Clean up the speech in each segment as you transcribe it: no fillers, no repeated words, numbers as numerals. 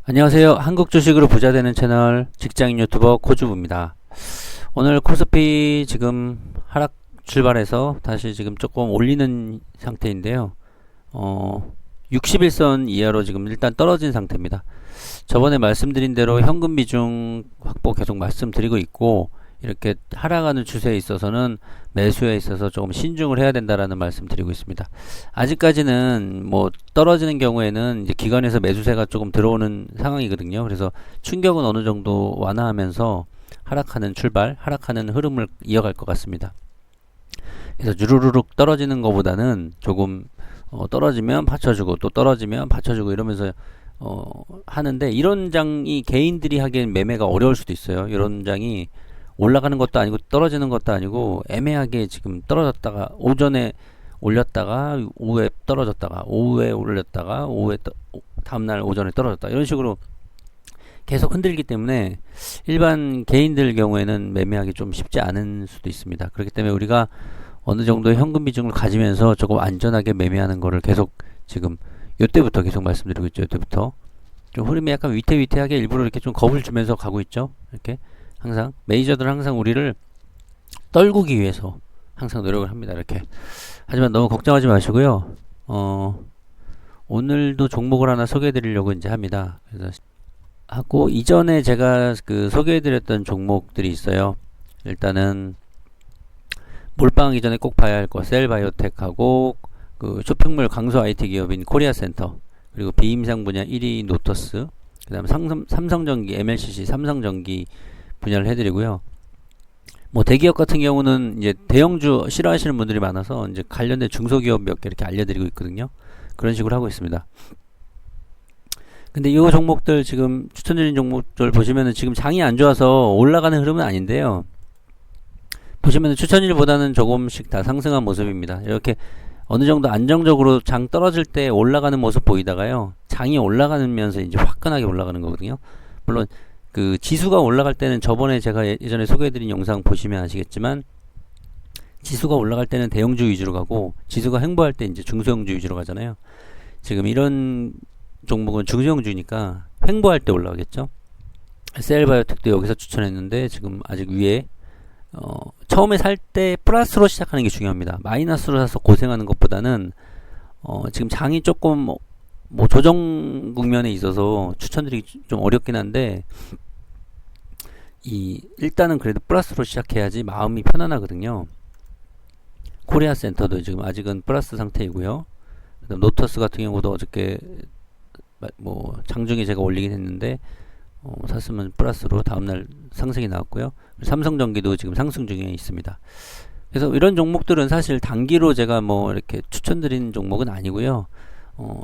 안녕하세요. 한국 주식으로 부자 되는 채널 직장인 유튜버 코주부입니다. 오늘 코스피 지금 하락 출발해서 다시 지금 조금 올리는 상태인데요. 60일선 이하로 지금 일단 떨어진 상태입니다. 저번에 말씀드린 대로 현금 비중 확보 계속 말씀드리고 있고, 이렇게 하락하는 추세에 있어서는 매수에 있어서 조금 신중을 해야 된다라는 말씀 드리고 있습니다. 아직까지는 뭐 떨어지는 경우에는 이제 기관에서 매수세가 조금 들어오는 상황이거든요. 그래서 충격은 어느 정도 완화하면서 하락하는 흐름을 이어갈 것 같습니다. 그래서 주르륵 떨어지는 것보다는 조금 떨어지면 받쳐주고 또 떨어지면 받쳐주고 이러면서 하는데, 이런 장이 개인들이 하기엔 매매가 어려울 수도 있어요. 이런 장이 올라가는 것도 아니고 떨어지는 것도 아니고 애매하게 지금 떨어졌다가 오전에 올렸다가 오후에 떨어졌다가 오후에 올렸다가 다음날 오전에 떨어졌다, 이런 식으로 계속 흔들기 때문에 일반 개인들 경우에는 매매하기 좀 쉽지 않은 수도 있습니다. 그렇기 때문에 우리가 어느 정도 현금 비중을 가지면서 조금 안전하게 매매하는 거를 계속 지금 요때부터 계속 말씀드리고 있죠. 요때부터 좀 흐름이 약간 위태위태하게 일부러 이렇게 좀 겁을 주면서 가고 있죠. 이렇게 항상 메이저들은 항상 우리를 떨구기 위해서 항상 노력을 합니다. 이렇게. 하지만 너무 걱정하지 마시고요. 오늘도 종목을 하나 소개해 드리려고 이제 합니다. 그래서 하고, 이전에 제가 그 소개해 드렸던 종목들이 있어요. 일단은 몰빵하기 전에 꼭 봐야 할 거 셀바이오텍하고, 그 쇼핑몰 강소 IT 기업인 코리아센터, 그리고 비임상 분야 1위 노터스, 그 다음에 삼성전기 MLCC 삼성전기 분야를 해드리고요. 뭐 대기업 같은 경우는 이제 대형주 싫어하시는 분들이 많아서 이제 관련된 중소기업 몇 개 이렇게 알려드리고 있거든요. 그런 식으로 하고 있습니다. 근데 이 종목들 지금 추천드린 종목들 보시면은 지금 장이 안 좋아서 올라가는 흐름은 아닌데요. 보시면은 추천일보다는 조금씩 다 상승한 모습입니다. 이렇게 어느 정도 안정적으로 장 떨어질 때 올라가는 모습 보이다가요, 장이 올라가면서 이제 화끈하게 올라가는 거거든요. 물론 그 지수가 올라갈 때는, 저번에 제가 예전에 소개해드린 영상 보시면 아시겠지만, 지수가 올라갈 때는 대형주 위주로 가고 지수가 횡보할 때 이제 중소형주 위주로 가잖아요. 지금 이런 종목은 중소형주니까 횡보할 때 올라가겠죠. 셀바이오텍도 여기서 추천했는데 지금 아직 위에, 처음에 살 때 플러스로 시작하는 게 중요합니다. 마이너스로 사서 고생하는 것보다는 지금 장이 조금 뭐 조정 국면에 있어서 추천드리기 좀 어렵긴 한데, 일단은 그래도 플러스로 시작해야지 마음이 편안하거든요. 코리아 센터도 지금 아직은 플러스 상태이고요. 그다음 노터스 같은 경우도 어저께 뭐 장중에 제가 올리긴 했는데 샀으면 플러스로 다음날 상승이 나왔고요. 삼성전기도 지금 상승 중에 있습니다. 그래서 이런 종목들은 사실 단기로 제가 뭐 이렇게 추천드린 종목은 아니고요.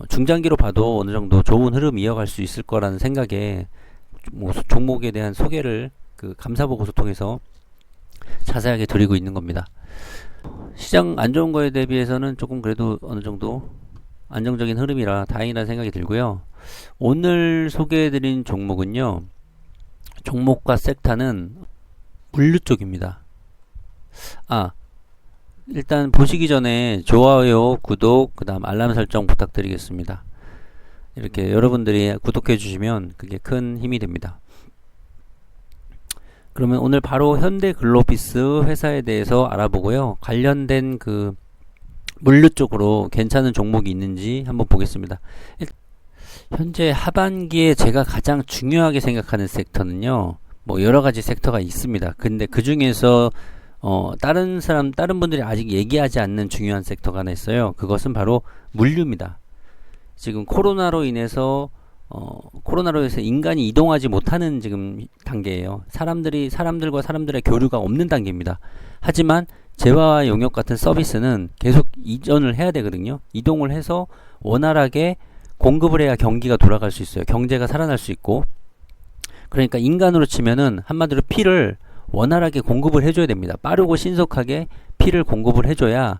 중장기로 봐도 어느 정도 좋은 흐름 이어갈 수 있을 거라는 생각에 뭐 종목에 대한 소개를 그 감사보고서 통해서 자세하게 드리고 있는 겁니다. 시장 안 좋은 거에 대비해서는 조금 그래도 어느 정도 안정적인 흐름이라 다행이라는 생각이 들고요. 오늘 소개해드린 종목은요, 종목과 섹터는 물류 쪽입니다. 일단 보시기 전에 좋아요, 구독, 그 다음 알람 설정 부탁드리겠습니다. 이렇게 여러분들이 구독해 주시면 그게 큰 힘이 됩니다. 그러면 오늘 바로 현대글로비스 회사에 대해서 알아보고요, 관련된 그 물류 쪽으로 괜찮은 종목이 있는지 한번 보겠습니다. 현재 하반기에 제가 가장 중요하게 생각하는 섹터는요, 뭐 여러가지 섹터가 있습니다. 근데 그 중에서 다른 분들이 아직 얘기하지 않는 중요한 섹터가 하나 있어요. 그것은 바로 물류입니다. 지금 코로나로 인해서 인간이 이동하지 못하는 지금 단계예요. 사람들과 사람들의 교류가 없는 단계입니다. 하지만 재화와 용역 같은 서비스는 계속 이전을 해야 되거든요. 이동을 해서 원활하게 공급을 해야 경기가 돌아갈 수 있어요. 경제가 살아날 수 있고. 그러니까 인간으로 치면은 한마디로 피를 원활하게 공급을 해줘야 됩니다. 빠르고 신속하게 피를 공급을 해줘야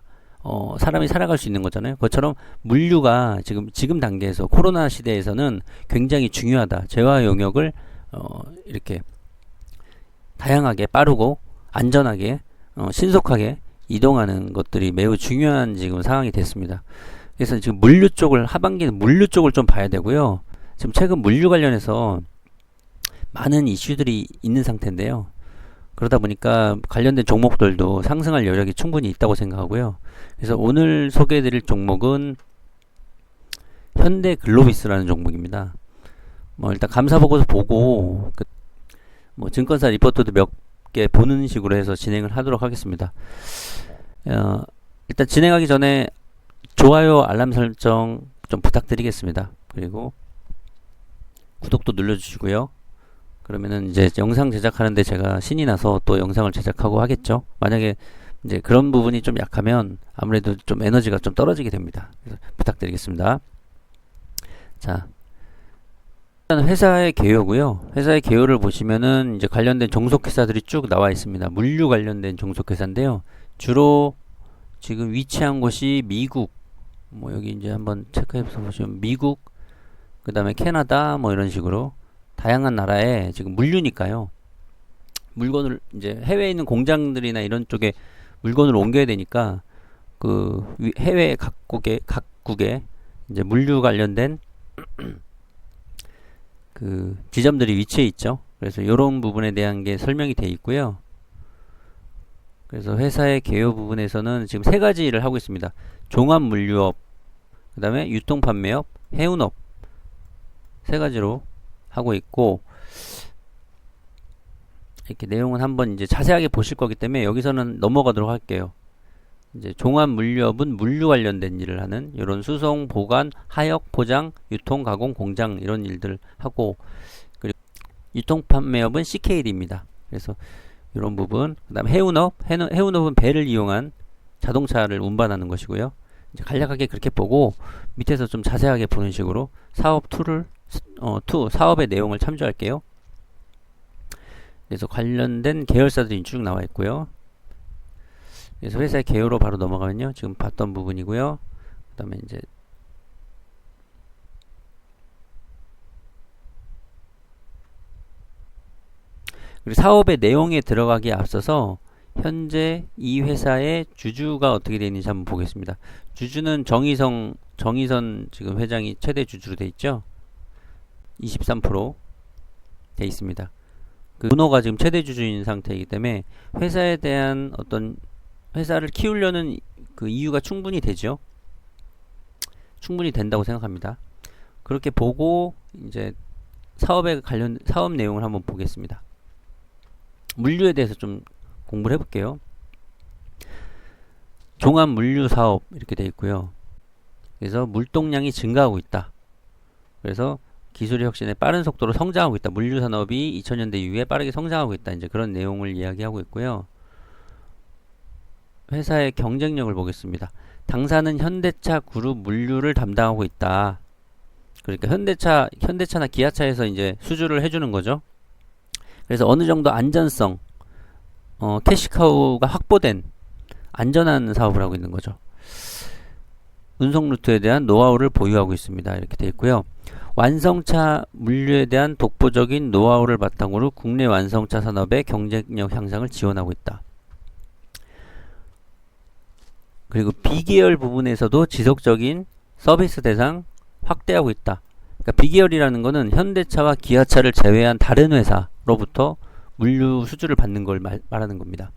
사람이 살아갈 수 있는 거잖아요. 그것처럼 물류가 지금 단계에서, 코로나 시대에서는 굉장히 중요하다. 재화 용역을 이렇게 다양하게 빠르고 안전하게 신속하게 이동하는 것들이 매우 중요한 지금 상황이 됐습니다. 그래서 지금 하반기는 물류 쪽을 좀 봐야 되고요. 지금 최근 물류 관련해서 많은 이슈들이 있는 상태인데요. 그러다 보니까 관련된 종목들도 상승할 여력이 충분히 있다고 생각하고요. 그래서 오늘 소개해드릴 종목은 현대글로비스라는 종목입니다. 일단 감사보고서 보고 증권사 리포트도 몇 개 보는 식으로 해서 진행을 하도록 하겠습니다. 일단 진행하기 전에 좋아요, 알람 설정 좀 부탁드리겠습니다. 그리고 구독도 눌러주시고요. 그러면은 이제 영상 제작하는데 제가 신이 나서 또 영상을 제작하고 하겠죠. 만약에 이제 그런 부분이 좀 약하면 아무래도 좀 에너지가 좀 떨어지게 됩니다. 그래서 부탁드리겠습니다. 자, 일단 회사의 개요고요. 회사의 개요를 보시면은 이제 관련된 종속회사들이 쭉 나와 있습니다. 물류 관련된 종속회사인데요. 주로 지금 위치한 곳이 미국, 여기 이제 한번 체크해서 보시면 미국, 그 다음에 캐나다, 이런 식으로 다양한 나라에 지금 물류니까요. 물건을 이제 해외에 있는 공장들이나 이런 쪽에 물건을 옮겨야 되니까 그 해외 각국에 이제 물류 관련된 그 지점들이 위치해 있죠. 그래서 이런 부분에 대한 게 설명이 되어 있고요. 그래서 회사의 개요 부분에서는 지금 세 가지 일을 하고 있습니다. 종합물류업, 그 다음에 유통판매업, 해운업 세 가지로 하고 있고, 이렇게 내용은 한번 이제 자세하게 보실 거기 때문에 여기서는 넘어가도록 할게요. 이제 종합물류업은 물류 관련된 일을 하는 이런 수송, 보관, 하역, 포장, 유통, 가공, 공장 이런 일들을 하고, 그리고 유통판매업은 CKD입니다. 그래서 이런 부분, 그 다음에 해운업은 배를 이용한 자동차를 운반하는 것이고요. 이제 간략하게 그렇게 보고 밑에서 좀 자세하게 보는 식으로 사업 사업의 내용을 참조할게요. 그래서 관련된 계열사들이 쭉 나와 있고요. 그래서 회사의 개요로 바로 넘어가면요. 지금 봤던 부분이고요. 그 다음에 이제 그리고 사업의 내용에 들어가기에 앞서서 현재 이 회사의 주주가 어떻게 되어 있는지 한번 보겠습니다. 주주는 정의선 지금 회장이 최대 주주로 되어 있죠. 23% 되어 있습니다. 그 문호가 지금 최대 주주인 상태이기 때문에 회사에 대한 어떤 회사를 키우려는 그 이유가 충분히 되죠. 충분히 된다고 생각합니다. 그렇게 보고 이제 사업에 관련 사업 내용을 한번 보겠습니다. 물류에 대해서 좀 공부를 해볼게요. 종합 물류 사업 이렇게 되어 있고요. 그래서 물동량이 증가하고 있다. 그래서 기술의 혁신에 빠른 속도로 성장하고 있다. 물류 산업이 2000년대 이후에 빠르게 성장하고 있다. 이제 그런 내용을 이야기하고 있고요. 회사의 경쟁력을 보겠습니다. 당사는 현대차 그룹 물류를 담당하고 있다. 그러니까 현대차나 기아차에서 이제 수주를 해주는 거죠. 그래서 어느 정도 안전성, 캐시카우가 확보된 안전한 사업을 하고 있는 거죠. 운송 루트에 대한 노하우를 보유하고 있습니다. 이렇게 되어 있고요. 완성차 물류에 대한 독보적인 노하우를 바탕으로 국내 완성차 산업의 경쟁력 향상을 지원하고 있다. 그리고 B계열 부분에서도 지속적인 서비스 대상 확대하고 있다. 그러니까 B계열이라는 거는 현대차와 기아차를 제외한 다른 회사로부터 물류 수주를 받는 걸 말하는 겁니다.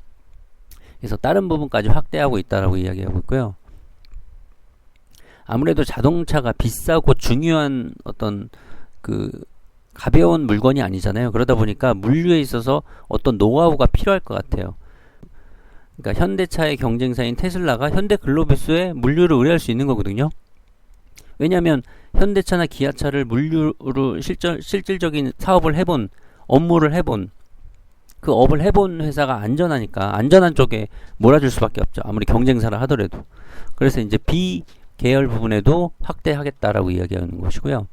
그래서 다른 부분까지 확대하고 있다라고 이야기하고 있고요. 아무래도 자동차가 비싸고 중요한 어떤 그 가벼운 물건이 아니잖아요. 그러다 보니까 물류에 있어서 어떤 노하우가 필요할 것 같아요. 그러니까 현대차의 경쟁사인 테슬라가 현대글로비스에 물류를 의뢰할 수 있는 거거든요. 왜냐하면 현대차나 기아차를 물류로 실질적인 사업을 해본, 업무를 해본, 그 업을 해본 회사가 안전하니까 안전한 쪽에 몰아줄 수밖에 없죠. 아무리 경쟁사를 하더라도. 그래서 이제 B 계열 부분에도 확대하겠다라고 이야기하는 것이고요.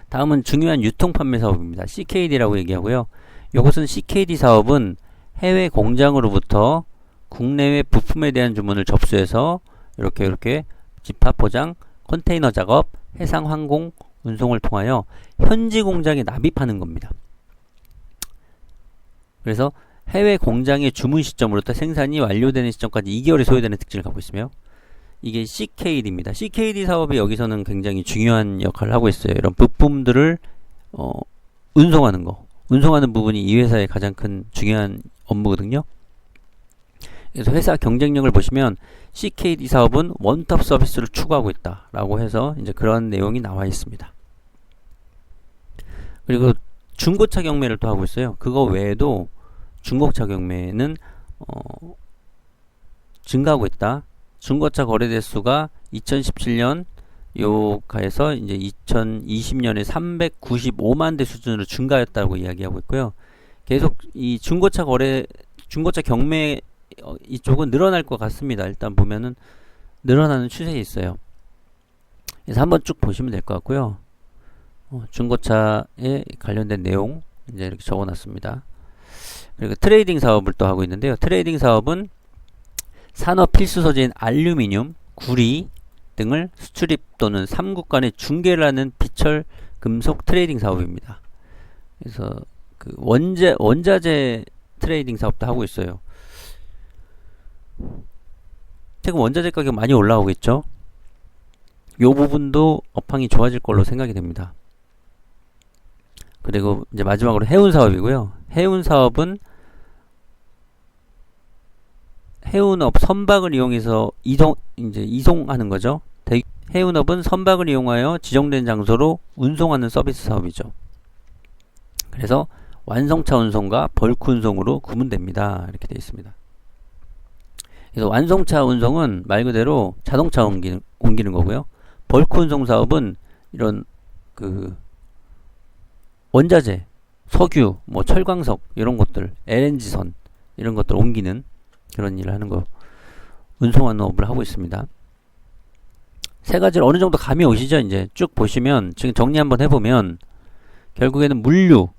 다음은 중요한 유통 판매 사업입니다. CKD라고 얘기하고요. 이것은 CKD 사업은 해외 공장으로부터 국내외 부품에 대한 주문을 접수해서 이렇게 집합 포장, 컨테이너 작업, 해상 항공 운송을 통하여 현지 공장에 납입하는 겁니다. 그래서 해외 공장의 주문 시점으로부터 생산이 완료되는 시점까지 2개월이 소요되는 특징을 갖고 있으며, 이게 CKD입니다. CKD 사업이 여기서는 굉장히 중요한 역할을 하고 있어요. 이런 부품들을 운송하는 거. 운송하는 부분이 이 회사의 가장 큰 중요한 업무거든요. 그래서 회사 경쟁력을 보시면 CKD 사업은 원톱 서비스를 추구하고 있다라고 해서 이제 그런 내용이 나와 있습니다. 그리고 중고차 경매를 또 하고 있어요. 그거 외에도 중고차 경매는 증가하고 있다. 중고차 거래 대수가 2017년 요가에서 이제 2020년에 395만 대 수준으로 증가했다고 이야기하고 있고요. 계속 이 중고차 경매 이쪽은 늘어날 것 같습니다. 일단 보면은 늘어나는 추세에 있어요. 그래서 한번 쭉 보시면 될 것 같고요. 중고차에 관련된 내용 이제 이렇게 적어놨습니다. 그리고 트레이딩 사업을 또 하고 있는데요. 트레이딩 사업은 산업 필수 소재인 알루미늄, 구리 등을 수출입 또는 삼국 간의 중개를 하는 비철 금속 트레이딩 사업입니다. 그래서 그 원자재 트레이딩 사업도 하고 있어요. 최근 원자재 가격 많이 올라오고 있죠. 요 부분도 업황이 좋아질 걸로 생각이 됩니다. 그리고 이제 마지막으로 해운 사업이고요. 해운 사업은 해운업 선박을 이용해서 이송하는 거죠. 해운업은 선박을 이용하여 지정된 장소로 운송하는 서비스 사업이죠. 그래서 완성차 운송과 벌크 운송으로 구분됩니다. 이렇게 되어 있습니다. 그래서 완성차 운송은 말 그대로 자동차 옮기는 거고요. 벌크 운송 사업은 이런 그 원자재, 석유, 뭐 철광석 이런 것들, LNG선 이런 것들 옮기는 그런 일을 하는 거, 운송하는 업을 하고 있습니다. 세 가지를 어느 정도 감이 오시죠? 이제 쭉 보시면 지금 정리 한번 해보면 결국에는 물류,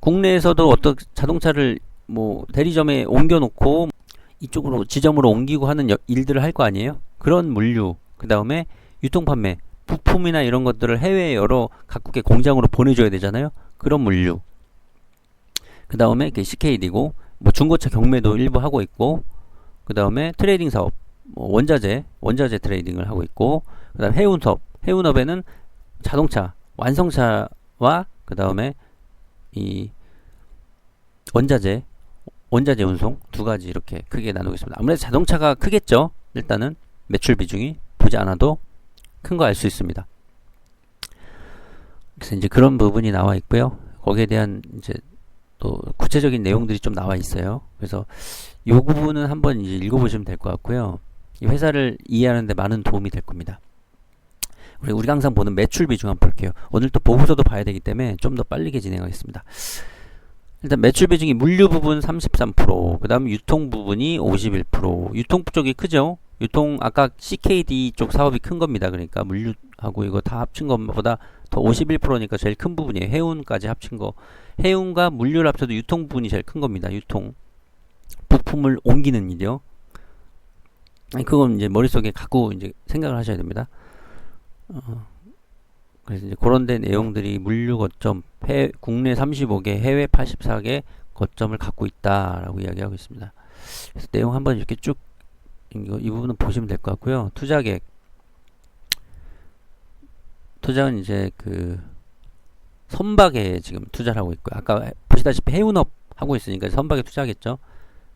국내에서도 어떤 자동차를 뭐 대리점에 옮겨놓고 이쪽으로 지점으로 옮기고 하는 일들을 할 거 아니에요? 그런 물류, 그 다음에 유통판매, 부품이나 이런 것들을 해외에 여러 각국의 공장으로 보내줘야 되잖아요. 그런 물류. 그 다음에 CKD고 뭐 중고차 경매도 일부 하고 있고, 그 다음에 트레이딩 사업, 뭐 원자재 트레이딩을 하고 있고, 그 다음에 해운업에는 자동차, 완성차와 그 다음에 이 원자재 운송 두 가지 이렇게 크게 나누고 있습니다. 아무래도 자동차가 크겠죠. 일단은 매출 비중이 보지 않아도 큰 거 알 수 있습니다. 그래서 이제 그런 부분이 나와 있고요. 거기에 대한 이제 또 구체적인 내용들이 좀 나와 있어요. 그래서 이 부분은 한번 이제 읽어보시면 될 것 같고요. 이 회사를 이해하는 데 많은 도움이 될 겁니다. 우리가 항상 보는 매출 비중 한번 볼게요. 오늘 또 보고서도 봐야 되기 때문에 좀 더 빠르게 진행하겠습니다. 일단 매출 비중이 물류 부분 33%, 그 다음 유통 부분이 51%, 유통 쪽이 크죠? 유통, 아까 CKD 쪽 사업이 큰 겁니다. 그러니까 물류하고 이거 다 합친 것보다 더 51%니까 제일 큰 부분이에요. 해운까지 합친 거. 해운과 물류를 합쳐도 유통 부분이 제일 큰 겁니다. 유통. 부품을 옮기는 일이요. 그건 이제 머릿속에 갖고 이제 생각을 하셔야 됩니다. 그래서 이제 그런 데 내용들이 물류 거점, 국내 35개, 해외 84개 거점을 갖고 있다라고 이야기하고 있습니다. 그래서 내용 한번 이렇게 쭉 이 부분은 보시면 될 것 같고요. 투자는 이제 그 선박에 지금 투자를 하고 있고요. 아까 보시다시피 해운업 하고 있으니까 선박에 투자하겠죠.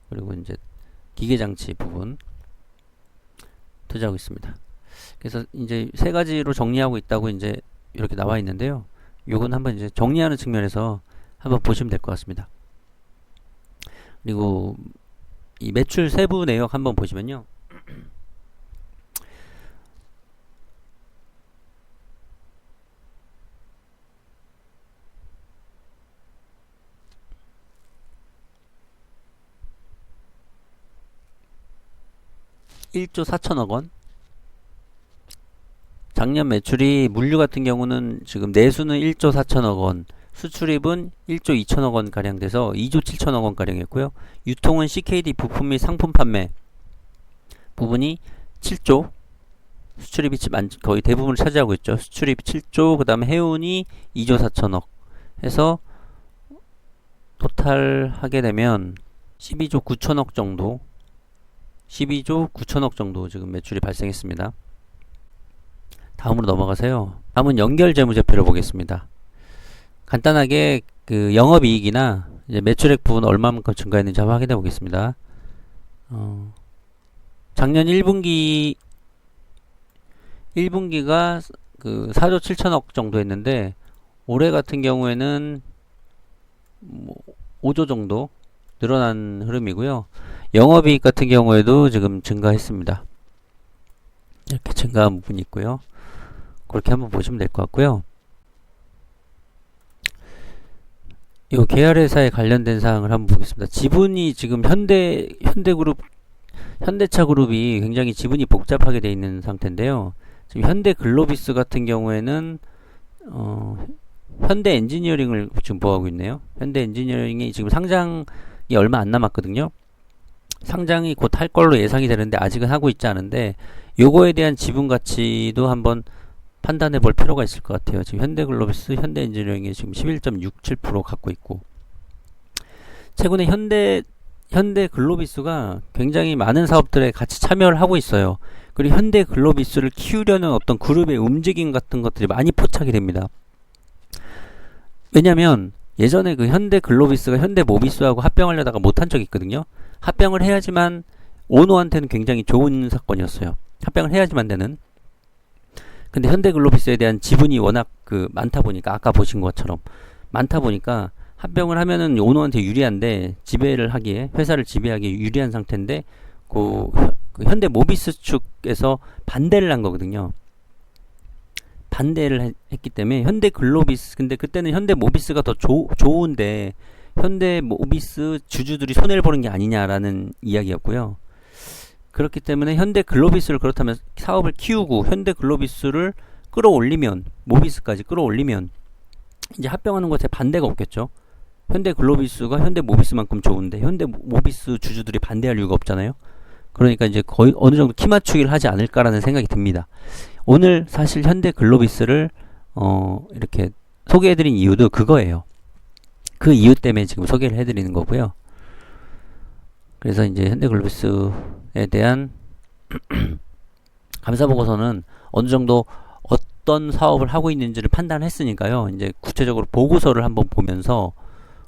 그리고 이제 기계장치 부분 투자하고 있습니다. 그래서 이제 세 가지로 정리하고 있다고 이제 이렇게 나와 있는데요. 요건 한번 이제 정리하는 측면에서 한번 보시면 될 것 같습니다. 그리고 이 매출 세부 내역 한번 보시면요. (1조 4천억 원) 작년 매출이 물류 같은 경우는 지금 내수는 1조 4천억 원, 수출입은 1조 2천억 원 가량 돼서 2조 7천억 원 가량 했고요. 유통은 CKD 부품 및 상품 판매 부분이 7조, 수출입이 거의 대부분을 차지하고 있죠. 수출입이 7조, 그 다음에 해운이 2조 4천억 해서 토탈 하게 되면 12조 9천억 정도 12조 9천억 정도 지금 매출이 발생했습니다. 다음으로 넘어가세요. 다음은 연결 재무제표를 보겠습니다. 간단하게 그 영업이익이나 이제 매출액 부분 얼마만큼 증가했는지 한번 확인해 보겠습니다. 작년 1분기가 그 4조 7천억 정도 했는데 올해 같은 경우에는 뭐 5조 정도 늘어난 흐름이고요. 영업이익 같은 경우에도 지금 증가했습니다. 이렇게 증가한 부분이 있고요. 그렇게 한번 보시면 될 것 같고요. 이 계열회사에 관련된 사항을 한번 보겠습니다. 지분이 지금 현대차 그룹이 굉장히 지분이 복잡하게 되어 있는 상태인데요. 지금 현대글로비스 같은 경우에는 현대엔지니어링을 지금 보유하고 있네요. 현대엔지니어링이 지금 상장이 얼마 안 남았거든요. 상장이 곧 할 걸로 예상이 되는데 아직은 하고 있지 않은데 요거에 대한 지분 가치도 한번 판단해 볼 필요가 있을 것 같아요. 지금 현대글로비스, 현대엔지니어링이 지금 11.67% 갖고 있고, 최근에 현대글로비스가 굉장히 많은 사업들에 같이 참여를 하고 있어요. 그리고 현대글로비스를 키우려는 어떤 그룹의 움직임 같은 것들이 많이 포착이 됩니다. 왜냐면 예전에 그 현대글로비스가 현대모비스하고 합병하려다가 못한 적이 있거든요. 합병을 해야지만 오너한테는 굉장히 좋은 사건이었어요. 합병을 해야지만 되는. 근데 현대글로비스에 대한 지분이 워낙 그 많다 보니까, 아까 보신 것처럼 많다 보니까 합병을 하면은 오너한테 유리한데, 회사를 지배하기에 유리한 상태인데 그 현대모비스 측에서 반대를 한 거거든요. 반대를 했기 때문에 현대글로비스, 근데 그때는 현대모비스가 더 좋은데 현대모비스 주주들이 손해를 보는 게 아니냐라는 이야기였고요. 그렇기 때문에 현대글로비스를, 그렇다면 사업을 키우고 현대글로비스를 끌어올리면, 모비스까지 끌어올리면 이제 합병하는 것에 반대가 없겠죠. 현대글로비스가 현대모비스만큼 좋은데 현대모비스 주주들이 반대할 이유가 없잖아요. 그러니까 이제 거의 어느 정도 키 맞추기를 하지 않을까라는 생각이 듭니다. 오늘 사실 현대글로비스를 이렇게 소개해드린 이유도 그거예요. 그 이유 때문에 지금 소개를 해드리는 거고요. 그래서 이제 현대글로비스에 대한 감사보고서는 어느 정도 어떤 사업을 하고 있는지를 판단했으니까요. 이제 구체적으로 보고서를 한번 보면서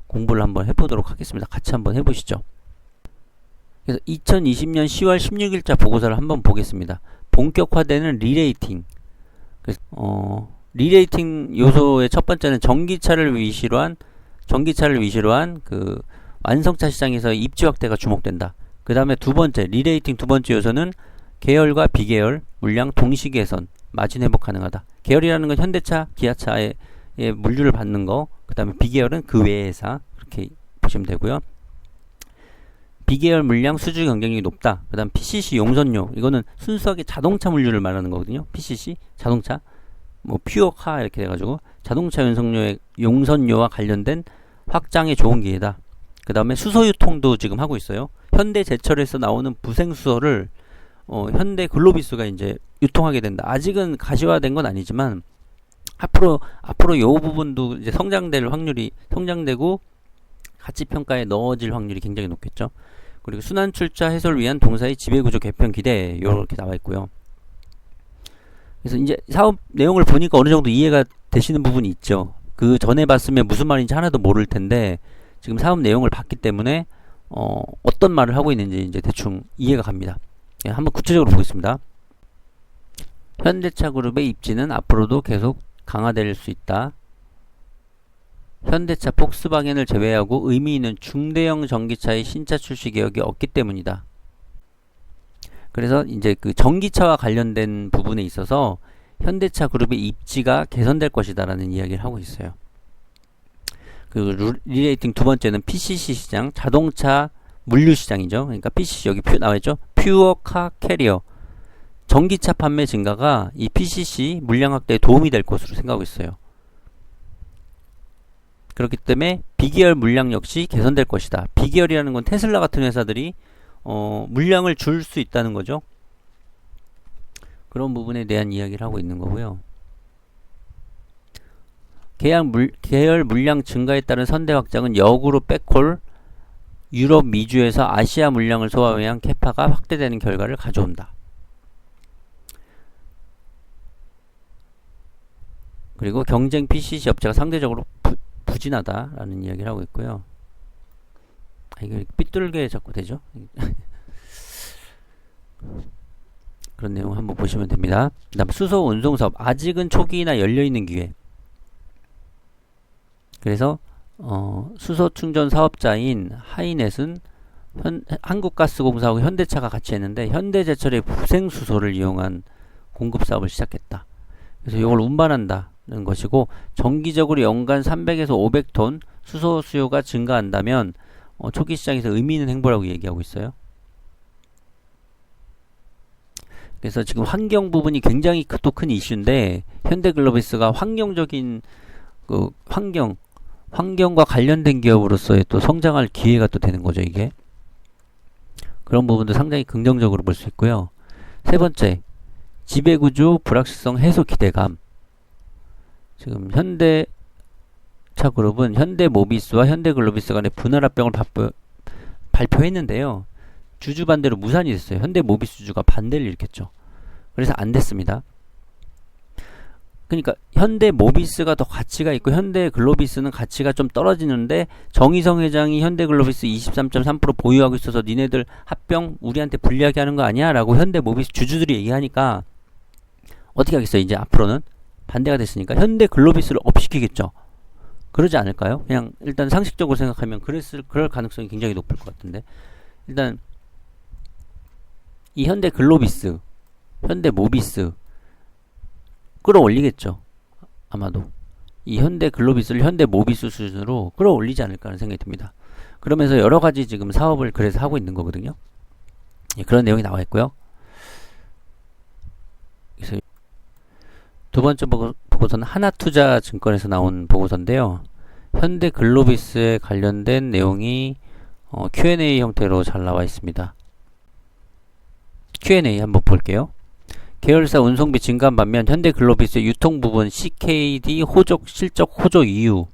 공부를 한번 해보도록 하겠습니다. 같이 한번 해보시죠. 그래서 2020년 10월 16일자 보고서를 한번 보겠습니다. 본격화되는 리레이팅. 그래서 리레이팅 요소의 첫 번째는 전기차를 위시로 한 그 완성차 시장에서 입지 확대가 주목된다. 그 다음에 리레이팅 두 번째 요소는 계열과 비계열 물량 동시 개선, 마진 회복 가능하다. 계열이라는 건 현대차, 기아차의 물류를 받는 거, 그 다음에 비계열은 그 외의 회사, 그렇게 보시면 되고요. 비계열 물량 수주 경쟁력이 높다. 그 다음 PCC 용선료, 이거는 순수하게 자동차 물류를 말하는 거거든요. PCC 자동차, 뭐 퓨어카 이렇게 돼가지고 자동차 용선료와 관련된 확장에 좋은 기회다. 그 다음에 수소유통도 지금 하고 있어요. 현대제철에서 나오는 부생수소를 현대글로비스가 이제 유통하게 된다. 아직은 가시화된 건 아니지만 앞으로 요 부분도 이제 성장되고 가치평가에 넣어질 확률이 굉장히 높겠죠. 그리고 순환출자 해소를 위한 동사의 지배구조 개편 기대, 이렇게 나와 있고요. 그래서 이제 사업 내용을 보니까 어느 정도 이해가 되시는 부분이 있죠. 그 전에 봤으면 무슨 말인지 하나도 모를 텐데 지금 사업 내용을 봤기 때문에 어떤 말을 하고 있는지 이제 대충 이해가 갑니다. 예, 한번 구체적으로 보겠습니다. 현대차 그룹의 입지는 앞으로도 계속 강화될 수 있다. 현대차, 폭스바겐을 제외하고 의미 있는 중대형 전기차의 신차 출시 계획이 없기 때문이다. 그래서 이제 그 전기차와 관련된 부분에 있어서 현대차 그룹의 입지가 개선될 것이다라는 이야기를 하고 있어요. 그 리레이팅 두 번째는 PCC 시장, 자동차 물류 시장이죠. 그러니까 PCC 여기 나와있죠. 퓨어카 캐리어. 전기차 판매 증가가 이 PCC 물량 확대에 도움이 될 것으로 생각하고 있어요. 그렇기 때문에 비계열 물량 역시 개선될 것이다. 비계열이라는 건 테슬라 같은 회사들이 물량을 줄 수 있다는 거죠. 그런 부분에 대한 이야기를 하고 있는 거고요. 계열 물량 증가에 따른 선대 확장은 역으로 백홀 유럽 미주에서 아시아 물량을 소화하기 위한 캐파가 확대되는 결과를 가져온다. 그리고 경쟁 PCC 업체가 상대적으로 부진하다라는 이야기를 하고 있고요. 이게 삐뚤게 자꾸 되죠? 그런 내용 한번 보시면 됩니다. 그 다음 수소 운송 사업 아직은 초기나 열려있는 기회. 그래서 수소 충전 사업자인 하이넷은 한국가스공사하고 현대차가 같이 했는데 현대제철의 부생수소를 이용한 공급 사업을 시작했다. 그래서 이걸 운반한다는 것이고 정기적으로 연간 300에서 500톤 수소 수요가 증가한다면 초기 시장에서 의미 있는 행보라고 얘기하고 있어요. 그래서 지금 환경 부분이 굉장히 또 큰 이슈인데 현대글로비스가 환경적인 환경과 관련된 기업으로서의 또 성장할 기회가 또 되는 거죠, 이게. 그런 부분도 상당히 긍정적으로 볼 수 있고요. 세 번째, 지배구조 불확실성 해소 기대감. 지금 현대차 그룹은 현대모비스와 현대글로비스 간의 분할 합병을 발표했는데요. 주주 반대로 무산이 됐어요. 현대모비스 주주가 반대를 일으켰죠. 그래서 안 됐습니다. 그러니까 현대모비스가 더 가치가 있고 현대글로비스는 가치가 좀 떨어지는데 정의성 회장이 현대글로비스 23.3% 보유하고 있어서 니네들 합병 우리한테 불리하게 하는 거 아니야? 라고 현대모비스 주주들이 얘기하니까 어떻게 하겠어요? 이제 앞으로는 반대가 됐으니까 현대글로비스를 업시키겠죠. 그러지 않을까요? 그냥 일단 상식적으로 생각하면 그럴 가능성이 굉장히 높을 것 같은데 일단 이 현대글로비스, 현대모비스 끌어올리겠죠. 아마도 이 현대글로비스를 현대모비스 수준으로 끌어올리지 않을까 하는 생각이 듭니다. 그러면서 여러가지 지금 사업을 그래서 하고 있는 거거든요. 예, 그런 내용이 나와 있고요. 그래서 두 번째 보고서는 하나투자증권에서 나온 보고서인데요. 현대글로비스에 관련된 내용이 Q&A 형태로 잘 나와 있습니다. Q&A 한번 볼게요. 계열사 운송비 증가한 반면 현대글로비스의 유통 부분 CKD 실적 호조 이유.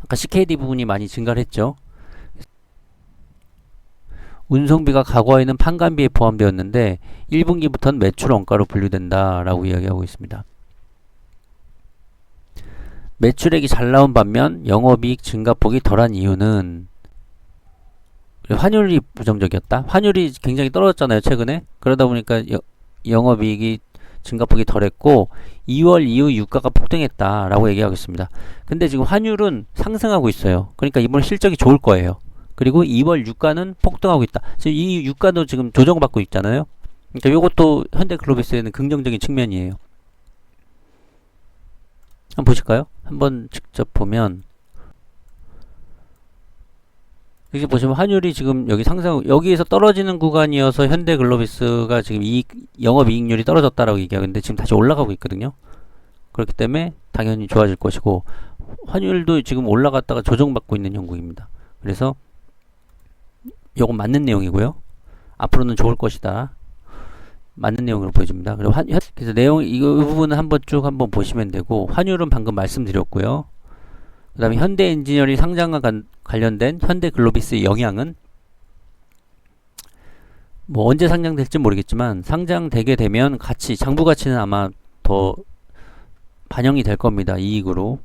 아까 CKD 부분이 많이 증가를 했죠. 운송비가 과거에는 판관비에 포함되었는데 1분기부터는 매출 원가로 분류된다라고 이야기하고 있습니다. 매출액이 잘 나온 반면 영업이익 증가폭이 덜한 이유는 환율이 부정적이었다. 환율이 굉장히 떨어졌잖아요, 최근에. 그러다 보니까 영업이익이 증가폭이 덜했고 2월 이후 유가가 폭등했다라고 얘기하고 있습니다. 근데 지금 환율은 상승하고 있어요. 그러니까 이번 실적이 좋을 거예요. 그리고 2월 유가는 폭등하고 있다. 지금 이 유가도 지금 조정받고 있잖아요. 그러니까 이것도 현대글로비스에는 긍정적인 측면이에요. 한번 보실까요? 한번 직접 보면 여기 보시면 환율이 지금 여기 여기에서 떨어지는 구간이어서 현대글로비스가 지금 영업이익률이 떨어졌다라고 얘기하는데 지금 다시 올라가고 있거든요. 그렇기 때문에 당연히 좋아질 것이고 환율도 지금 올라갔다가 조정받고 있는 형국입니다. 그래서 요건 맞는 내용이고요. 앞으로는 좋을 것이다. 맞는 내용으로 보여집니다. 그리고 그래서 이 부분은 한번 보시면 되고 환율은 방금 말씀드렸고요. 그 다음에 현대엔지니어링 상장과 관련된 현대글로비스의 영향은 뭐 언제 상장될지 모르겠지만 상장되게 되면 장부 가치는 아마 더 반영이 될 겁니다. 이익으로.